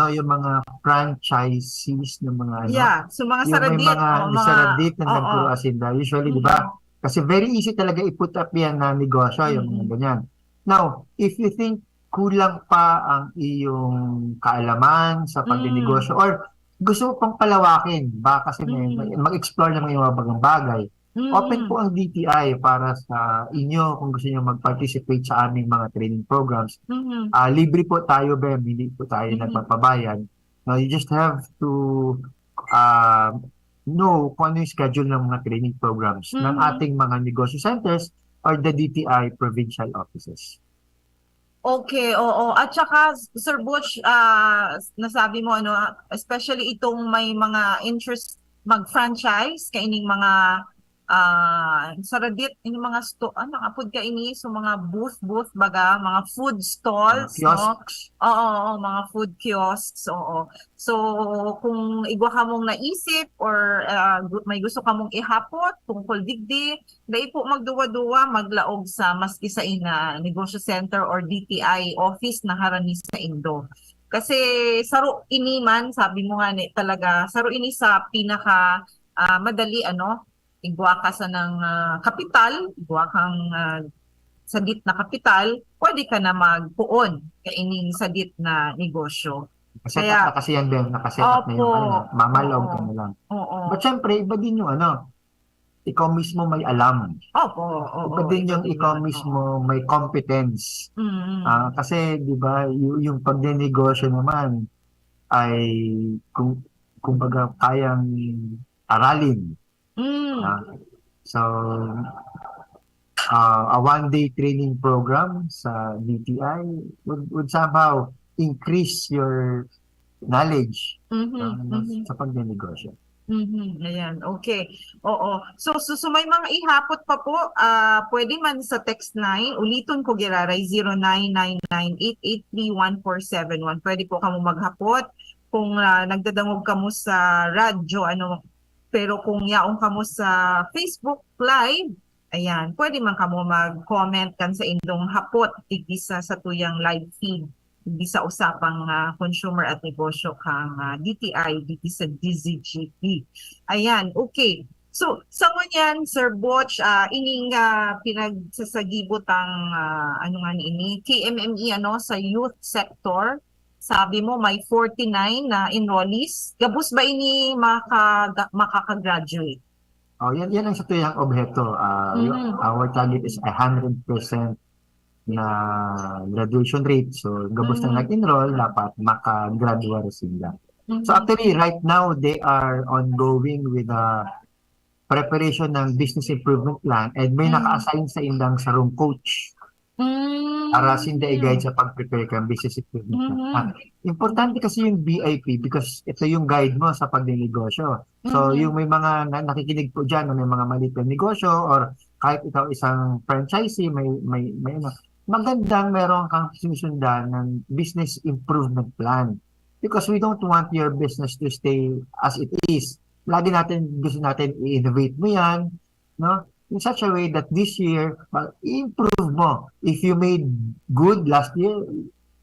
franchisees ng mga so mga saradit, yung mga saradit na nagpuro-asinda usually, di ba? Kasi very easy talaga i-put up yan na negosyo, yung mga ganyan. Now, if you think kulang pa ang iyong kaalaman sa pagninegosyo or gusto mo pang palawakin, baka kasi mag-explore ng mga bagang bagay, open po ang DTI para sa inyo kung gusto niyo mag-participate sa aming mga training programs. Libre po tayo, Ben, hindi po tayo nagpapabayad. Now, you just have to uh, know kung ano yung schedule ng mga training programs ng ating mga negosyo centers or the DTI provincial offices. Okay, oo. At saka, Sir Butch, nasabi mo, ano, especially itong may mga interest mag-franchise, kaining mga saradit, yung mga apod ka ini, so mga booth baga, mga food stalls, no? Kiosks. Oo, mga food kiosks, oo. So, kung igwa ka mong naisip or may gusto ka mong ihapot tungkol digdi, dahil po magduwa-duwa, maglaog sa maski sa ina negosyo center or DTI office na harani sa Indo. Kasi saro ini man, sabi mo nga ni talaga, saro ini sa pinaka madali igwa ka sa ng kapital, igwa kang sadit na kapital, pwede ka na magpuon kaining sadit na negosyo. Kaya, kasi yan din, nakaset up na yung mamalaw ka na lang. Oo. But syempre, iba din yung ikaw mismo may alam. Opo. Iba din yung ikaw mismo may competence. Kasi, di ba, yung pagdinegosyo naman ay kumbaga kayang aralin. So, a one-day training program sa DTI would somehow increase your knowledge sa pagdinegosyo. Ayan, okay. Oo. So may mga ihapot pa po, pwede man sa text line, uliton ko giraray 0999-883-1471. Pwede po kamo maghapot kung nagdadangog kamo sa radyo, pero kung yaong kamo sa Facebook Live, ayan, pwede man kamo mag-comment kan sa indong hapot tigisa sa tuyang live feed di sa usapang consumer at negosyo kang DTI dito sa DZGP. Ayan, okay. So, sa ngunyan, Sir Butch, ining pinagsasagibot ang ini KMME sa youth sector. Sabi mo may 49 na enrollees. Gabus ba ini makaka-graduate? Oh, yan ang sa tuyang objeto. Our target is 100% na graduation rate. So, gabos na nag-enroll, dapat maka-graduate sila. So, actually, right now, they are ongoing with the preparation ng business improvement plan and may naka-assign sa indang sarong coach para sinda i-guide sa pag-prepare kang business improvement plan. Importante kasi yung BIP because ito yung guide mo sa pagdinegosyo. So, yung may mga nakikinig po dyan, may mga maliit na negosyo or kahit ikaw isang franchisee, may magandang meron kang sinusundan ng business improvement plan. Because we don't want your business to stay as it is. Lagi gusto natin i-innovate mo yan, no? In such a way that this year, improve mo. If you made good last year,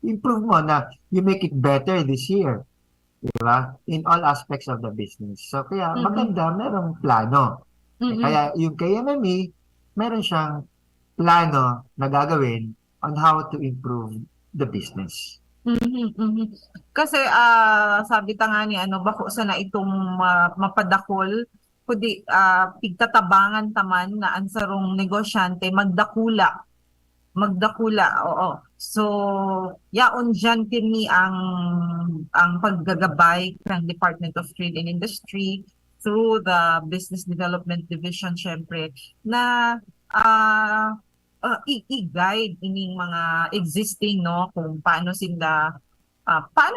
improve mo na you make it better this year. Diba? In all aspects of the business. So, kaya maganda, merong plano. Kaya yung KMME, meron siyang plano na gagawin on how to improve the business. Kasi sabi ta nga ni bako sana itong mapadakol kundi pigtatabangan taman na ansarong negosyante magdakula, oo. So yaon dyan kini ang paggagabay ng Department of Trade and Industry through the Business Development Division syempre na i-guide ining mga existing kung paano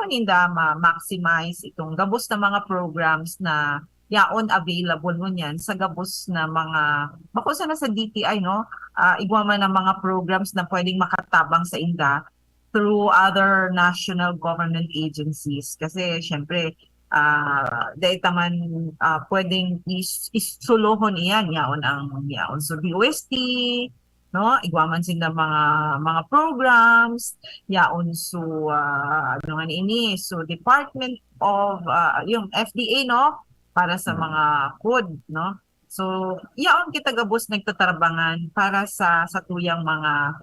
ninda ma-maximize itong gabos na mga programs na yaon available mo niyan sa gabos na mga bakusa na sa DTI igwa man ng mga programs na pwedeng makatabang sa inda through other national government agencies kasi syempre dahil taman pwedeng isulohon iyan yaon so BOST igwaman sila mga programs yaon so so Department of yung FDA para sa mga food so yaon kita gabos nagtatarbangan para sa tuyang mga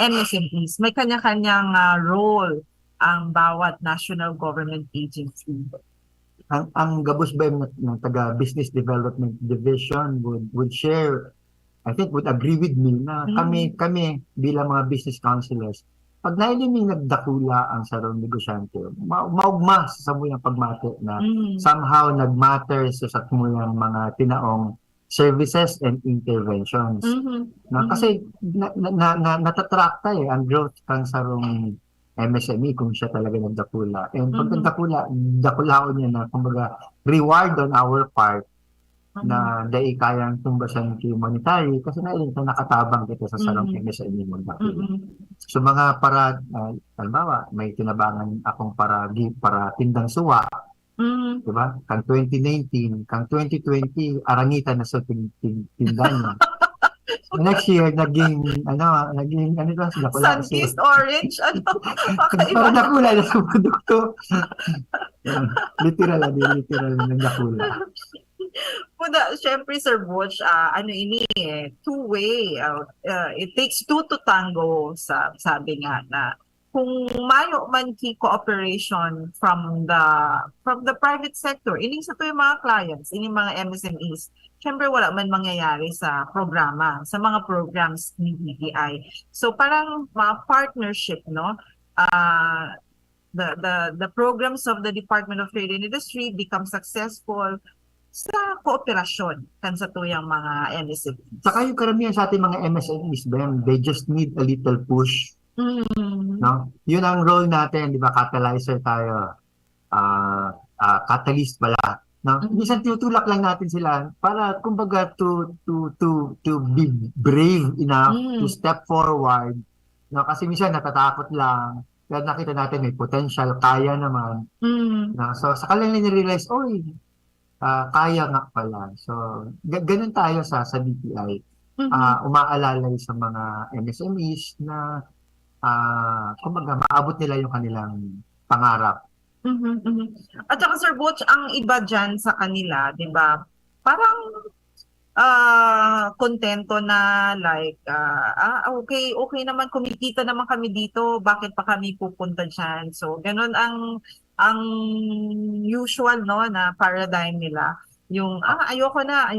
MSMEs may kanya-kanyang role ang bawat national government agency. Ang gabos ba ng taga Business Development Division would share, I think would agree with me na kami bilang mga business counselors, pag nailiming nagdakula ang sarong negosyante, maugma sa samuyang pagmati na somehow nagmatter sa samuyang mga tinaong services and interventions. Kasi natatrakta ang growth kang sarong MSME kung siya talaga nagdakula. And pag nagdakula, dakulaon niya na kumbaga reward on our part na dahil kayang tumbasan ki monetary kasi nakatabang kita sa sarong MSME mo dakula. So mga para halimbawa may tinabangan akong para tindang suwa, diba? Kang 2019, kang 2020 arangitan na sa tindahan niya. Next year naging ano ba dakula Sun-kissed orange, ano? parang dakula na sa produkto. literal ng dakula. Syempre, Sir Butch, two-way. It takes two to tango, sabi nga na kung mayo man ki cooperation from the private sector, ining sa to yung mga clients, ining mga MSMEs, syempre wala man mangyayari sa mga programs ni BPI. So parang mga partnership, no? The programs of the Department of Trade and Industry become successful sa kooperasyon kan sa tuyang mga MSMEs. Saka yung karamihan sa ating mga MSMEs, they just need a little push. No? Yun ang role natin, di ba? Catalyzer tayo. Catalyst pala. No? Minsan tinutulak lang natin sila para kumbaga to be brave enough to step forward. No? Kasi minsan natatakot lang. Kaya nakita natin may potential, kaya naman. No? So sa kanila nirealize, kaya nga pala. So, ganun tayo sa BPI. Umaalalay sa mga MSMEs na kumbaga maabot nila yung kanilang pangarap. At saka Sir Butch, ang iba dyan sa kanila, di ba, parang kontento na like, okay naman, kumikita naman kami dito, bakit pa kami pupunta dyan? So, ganun ang usual, no, na paradigm nila. Yung, ayoko na,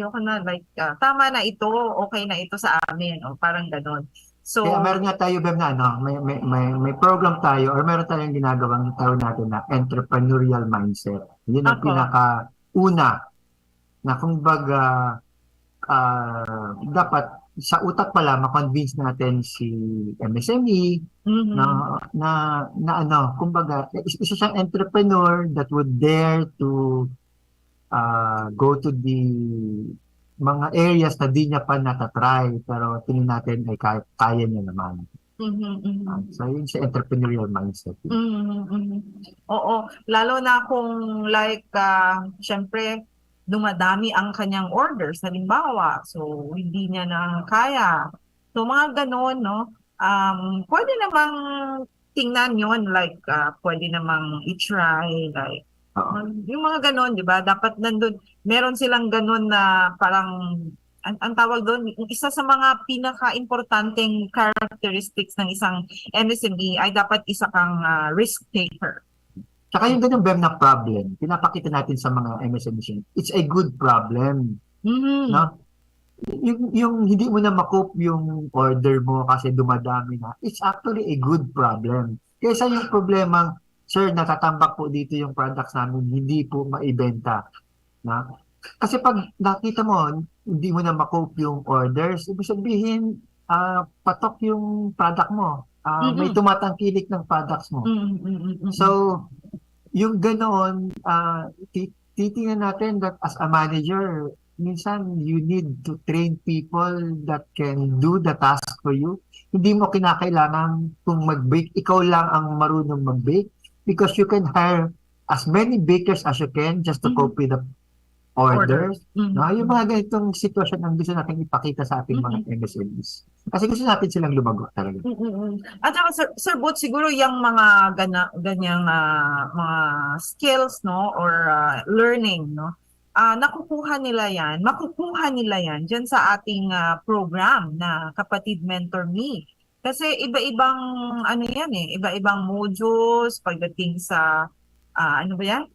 like, tama na ito, okay na ito sa amin, o parang ganun. So, kaya meron nga tayo, Bem, na may program tayo or meron tayong ginagawang tawag natin na entrepreneurial mindset. Yun ang pinaka-una na kumbaga dapat sa utak pala ma-convince natin si MSME na kumbaga isa siyang entrepreneur that would dare to go to the mga areas na di niya pa natatry pero tingin natin ay kaya niya naman. So yun sa entrepreneurial mindset. Oo, lalo na kung like syempre dumadami ang kanyang orders, halimbawa, so hindi niya na kaya. So mga ganon, no? Pwede namang tingnan yon like pwede namang i-try, like yung mga ganon, di ba? Dapat nandun, meron silang ganon na parang, ang tawag doon, isa sa mga pinaka-importanting characteristics ng isang MSME ay dapat isa kang risk taker. Saka yung ganyan, Bem, na problem, pinapakita natin sa mga MSME, it's a good problem. No? Yung hindi mo na makope yung order mo kasi dumadami na, it's actually a good problem. Kaysa yung problemang, sir, natatambak po dito yung products namin, hindi po maibenta. Na? Kasi pag nakita mo, hindi mo na makope yung orders, ibig sabihin, patok yung product mo. May tumatangkilik ng products mo. So, yung ganoon, titingnan natin that as a manager, minsan you need to train people that can do the task for you. Hindi mo kinakailangan kung mag-bake, ikaw lang ang marunong mag-bake because you can hire as many bakers as you can just to cope with the orders. No, yung mga ganitong sitwasyon ang gusto natin ipakita sa ating mga MSMEs. Kasi gusto natin silang lumago talaga. At saka Sir Butch, siguro yung mga ganyang mga skills, no, or learning, no, makukuha nila yan dyan sa ating program na Kapatid Mentor Me. Kasi iba-ibang iba-ibang modules pagdating sa ano ba yan?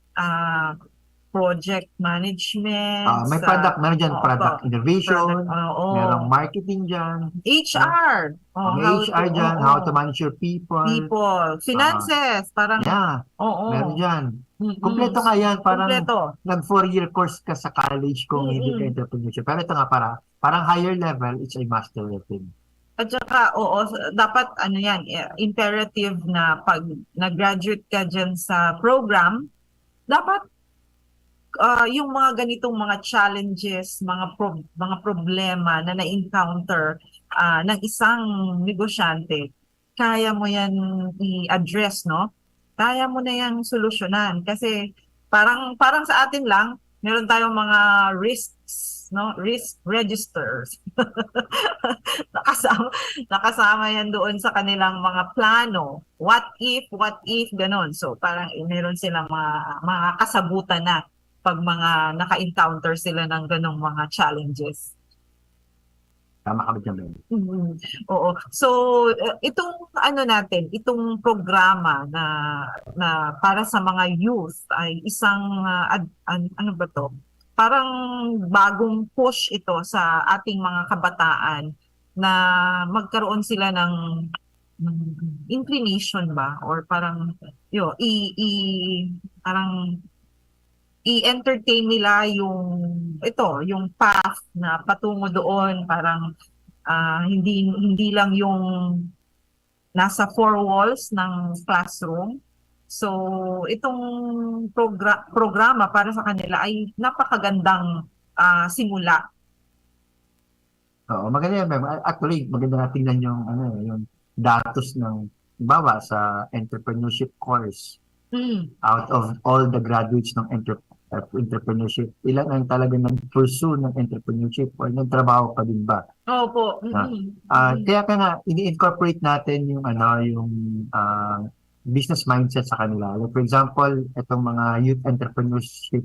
project management, May product, meron dyan oo, product innovation, oo, merong marketing dyan, HR, may how HR to, dyan, how to manage your people, people, finances, parang, yeah, meron oo, dyan. mm-mm. Kompleto nga yan, parang Kompleto. nag 4-year course ka sa college kung hindi ka entrepreneurship. Pero ito nga parang higher level, it's a master level. At saka, oo, dapat ano yan, imperative na pag nag-graduate ka dyan sa program, dapat yung mga ganitong mga challenges, mga problema na na-encounter ng isang negosyante, kaya mo yan i-address, no? Kaya mo na yang solusyonan kasi parang sa atin lang, meron tayong mga risks, no? Risk registers. nakasama, nakasama yan doon sa kanilang mga plano. What if, ganon. So parang meron silang mga kasagutan na pag mga naka-encounter sila ng ganong mga challenges. Tama ka ba dyan, Ben? Mhm. Oo. So itong itong programa na para sa mga youth ay isang ano ba to? Parang bagong push ito sa ating mga kabataan na magkaroon sila ng inclination ba or parang parang i-entertain nila yung path na patungo doon, parang hindi lang yung nasa four walls ng classroom. So itong programa para sa kanila ay napakagandang simula. Oo, maganda yan, ma'am. Actually, maganda na tingnan yung datos ng bawa sa entrepreneurship course. Out of all the graduates ng entrepreneurship, ilan ang talaga nag-pursue ng entrepreneurship or nagtrabaho pa din ba? Opo. Kaya nga ini-incorporate natin yung business mindset sa kanila. Like for example, itong mga youth entrepreneurship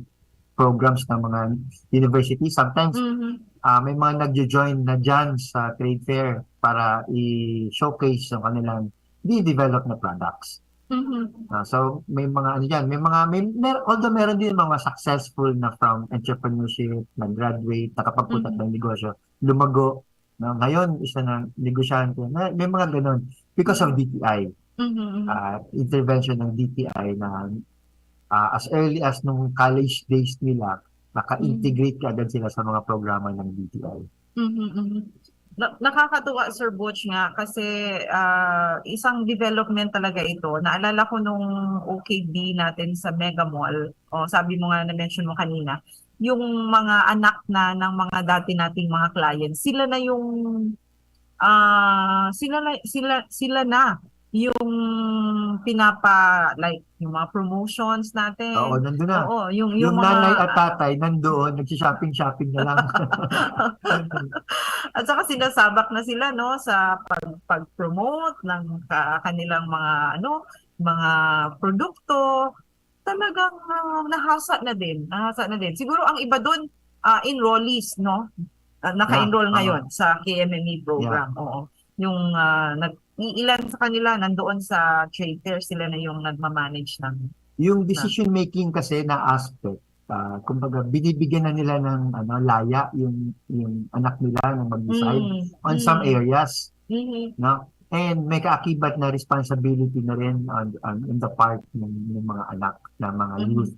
programs ng mga university, sometimes may mga nagjo-join na dyan sa trade fair para i-showcase yung kanilang di-develop na products. So may mga although meron din mga successful na from entrepreneurship, nag-graduate, nakapagputat ng negosyo, lumago. No? Ngayon, isa na negosyante, may mga ganun because of DTI. Intervention ng DTI na as early as nung college days nila, naka-integrate ka agad sila sa mga programa ng DTI. Nakakatuwa, Sir Butch, nga kasi isang development talaga ito. Naalala ko nung OKB natin sa Mega Mall, sabi mo nga, na-mention mo kanina, yung mga anak na ng mga dati nating mga clients, sila na yung yung yung mga promotions natin. Oo, nandun na. Oo, yung mga nanay at tatay nandoon, nagsishopping-shopping na lang. At saka sinasabak na sila, no, sa pag-promote ng kanilang mga produkto. Talagang nahasa na din. Siguro ang iba doon, enrollees, no? Naka-enroll ngayon sa KMME program. Oo. Yung ilan sa kanila nandoon sa trade fair, sila na yung nagmamanage ng yung decision making kasi na aspect, kumbaga binibigyan na nila ng laya yung anak nila na mag-decide on some areas, no? And may kaakibat na responsibility na rin on the part ng mga anak na mga youth.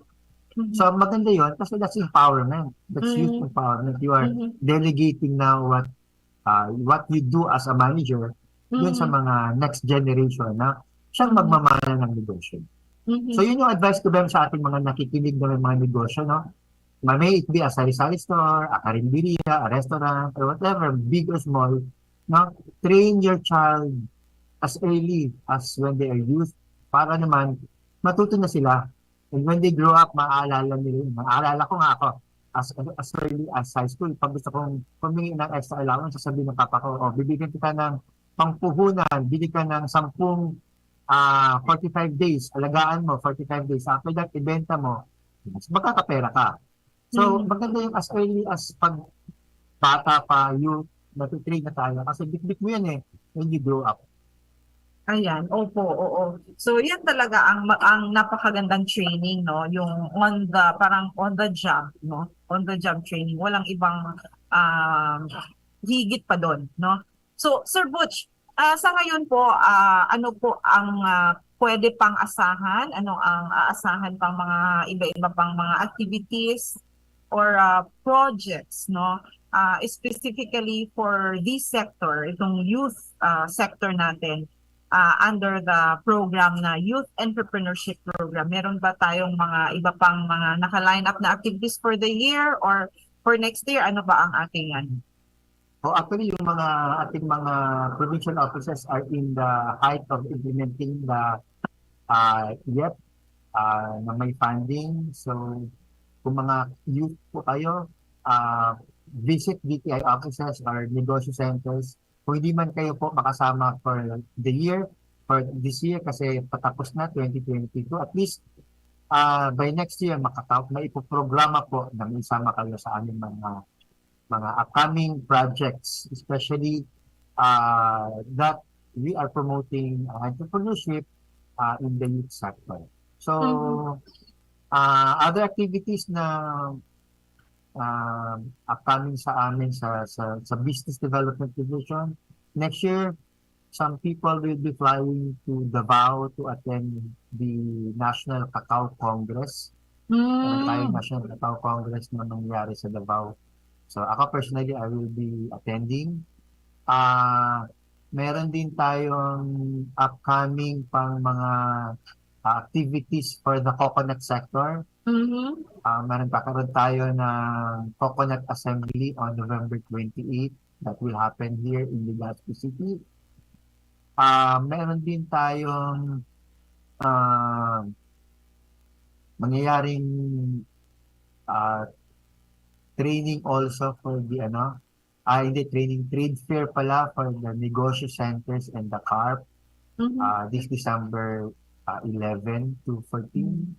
So maganda yun kasi that's empowerment. That's youth empowerment. You are delegating now what you do as a manager yun sa mga next generation na siyang magmamana ng negosyo. So yun yung advice ko ba sa ating mga nakikinig ng mga negosyo, no? May it be a sari-sari store, a karinderya, a restaurant, or whatever, big or small, no? Train your child as early as when they are youth para naman matuto na sila. And when they grow up, maaalala nila. Maaalala ko nga ako, as early as high school, pag gusto kong humingi ng extra allowance, sasabihin ng papa ko, bibigyan kita ng pangpuhunan, bili ka ng 10 45 days, alagaan mo 45 days, after that ibenta mo, magkakapera ka. So maganda yung as early as pag bata pa, youth, natitrain na tayo kasi bit-bit mo yan when you grow up. Ayan, opo, oo. So yan talaga ang napakagandang training, no, yung parang on the job, no, on the job training. Walang ibang um, higit pa doon, no. So Sir Butch, sa ngayon po, ano po ang pwede pang asahan? Ano ang aasahan pang mga iba-iba pang mga activities or projects, no? Specifically for this sector, itong youth sector natin, under the program na Youth Entrepreneurship Program. Meron ba tayong mga iba pang mga naka-line up na activities for the year or for next year? Ano ba ang ating ano? So actually, yung mga ating mga provincial offices are in the height of implementing the YEP na may funding. So kung mga youth po kayo, visit DTI offices or negosyo centers. Kung hindi man kayo po makasama for the year, for this year kasi patapos na 2022, at least by next year may ipoprograma po na may isama kayo sa aming mga upcoming projects, especially that we are promoting entrepreneurship in the youth sector. So, other activities na upcoming sa amin sa Business Development Division, next year, some people will be flying to Davao to attend the National Cacao Congress. Meron tayong National Cacao Congress na nangyari sa Davao. So ako personally, I will be attending. Meron din tayong upcoming pang mga activities for the coconut sector. Kakaroon tayo ng Coconut Assembly on November 28. That will happen here in Legazpi City. Meron din tayong mangyayaring training also for the trade fair pala for the negosyo centers and the CARP this December 11 to 14.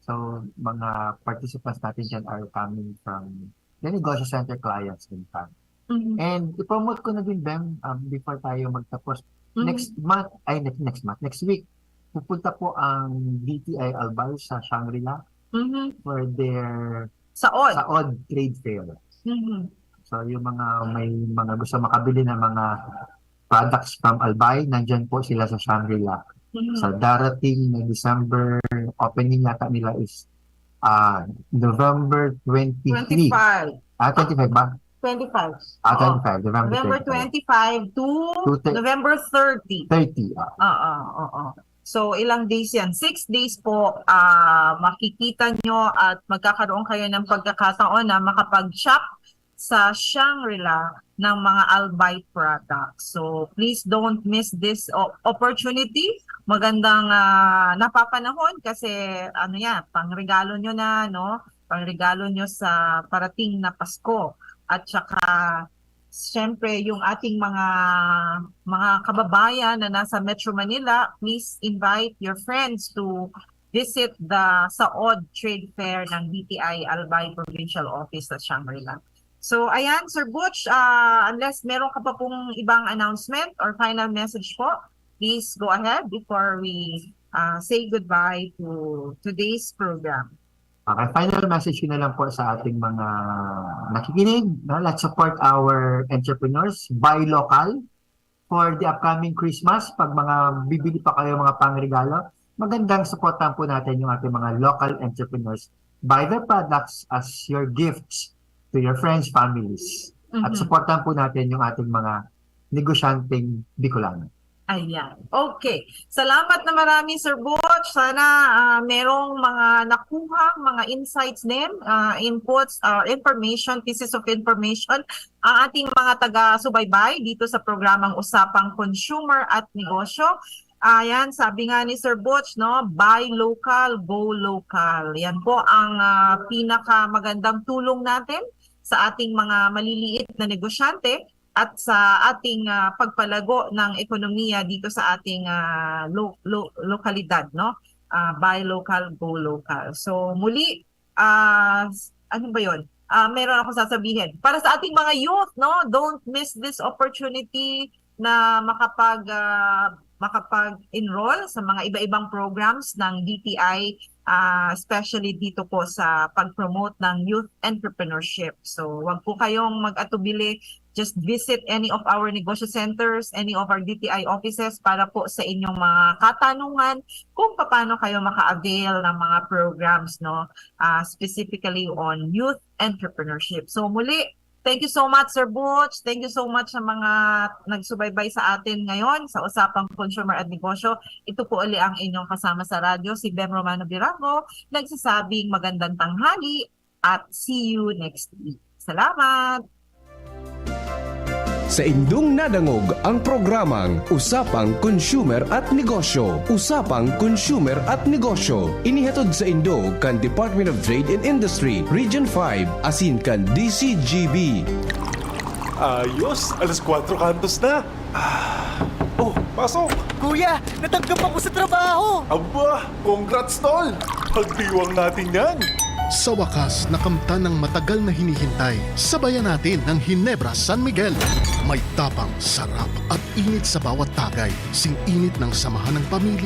So mga participants natin dyan are coming from the negosyo center clients in fact. And i-promote ko na din, Bem, before tayo magtapos. Next week, pupunta po ang DTI Albay sa Shangri-La for their Saod Trade Fair. So yung may mga gusto makabili ng mga products from Albay, nandyan po sila sa Shangri-La. Sa darating na December, opening yata nila is November 23. 25. 25 ba? 25. 25, November 25 to November 30. 30. Oo. So, ilang days yan? 6 days po, makikita nyo at magkakaroon kayo ng pagkakataon na makapag-shop sa Shangri-La ng mga Albay products. So, please don't miss this opportunity. Magandang napapanahon kasi pangregalo nyo na, no? Pangregalo nyo sa parating na Pasko. At saka, siyempre, yung ating mga kababayan na nasa Metro Manila, please invite your friends to visit the Saod Trade Fair ng DTI Albay Provincial Office sa Shangri-La. So, ayan, Sir Butch, unless meron ka pa pong ibang announcement or final message po, please go ahead before we say goodbye to today's program. Okay, final message na lang po sa ating mga nakikinig. Let's support our entrepreneurs. Buy local for the upcoming Christmas. Pag mga bibili pa kayo mga pangregalo, magandang supportan po natin yung ating mga local entrepreneurs. Buy their products as your gifts to your friends, families. At supportan po natin yung ating mga negosyanteng Bicolano. Ayan. Okay. Salamat na marami, Sir Butch. Sana merong mga nakuha, mga insights din, inputs, information, pieces of information ang ating mga taga-subaybay dito sa programang Usapang Consumer at Negosyo. Ayan, sabi nga ni Sir Butch, no, buy local, go local. Yan po ang pinakamagandang tulong natin sa ating mga maliliit na negosyante at sa ating pagpalago ng ekonomiya dito sa ating lokalidad, no? Buy local, go local. So muli, ano ba 'yon? Meron ako sasabihin. Para sa ating mga youth, no, don't miss this opportunity na makapag-enroll sa mga iba-ibang programs ng DTI, especially dito po sa pag-promote ng youth entrepreneurship. So wag po kayong mag-atubili, just visit any of our negosyo centers, any of our DTI offices para po sa inyong mga katanungan kung paano kayo maka-avail ng mga programs, no, specifically on youth entrepreneurship. So muli, thank you so much, Sir Butch. Thank you so much sa mga nagsubaybay sa atin ngayon sa Usapang Consumer at Negosyo. Ito po uli ang inyong kasama sa radyo, si Bem Romano Birago, nagsasabing magandang tanghali at see you next week. Salamat! Sa indong nadangog ang programang Usapang Consumer at Negosyo. Usapang Consumer at Negosyo. Inihatod sa indo kan Department of Trade and Industry, Region 5, asin kan DCGB. Ayos, alas 4 kantos na. Oh, pasok! Kuya, natanggap ako sa trabaho! Aba, congrats tol! Pagdiwang natin yan! Sa wakas, nakamtan ng matagal na hinihintay. Sabayan natin ng Ginebra San Miguel. May tapang, sarap at init sa bawat tagay. Sing-init ng samahan ng pamilya.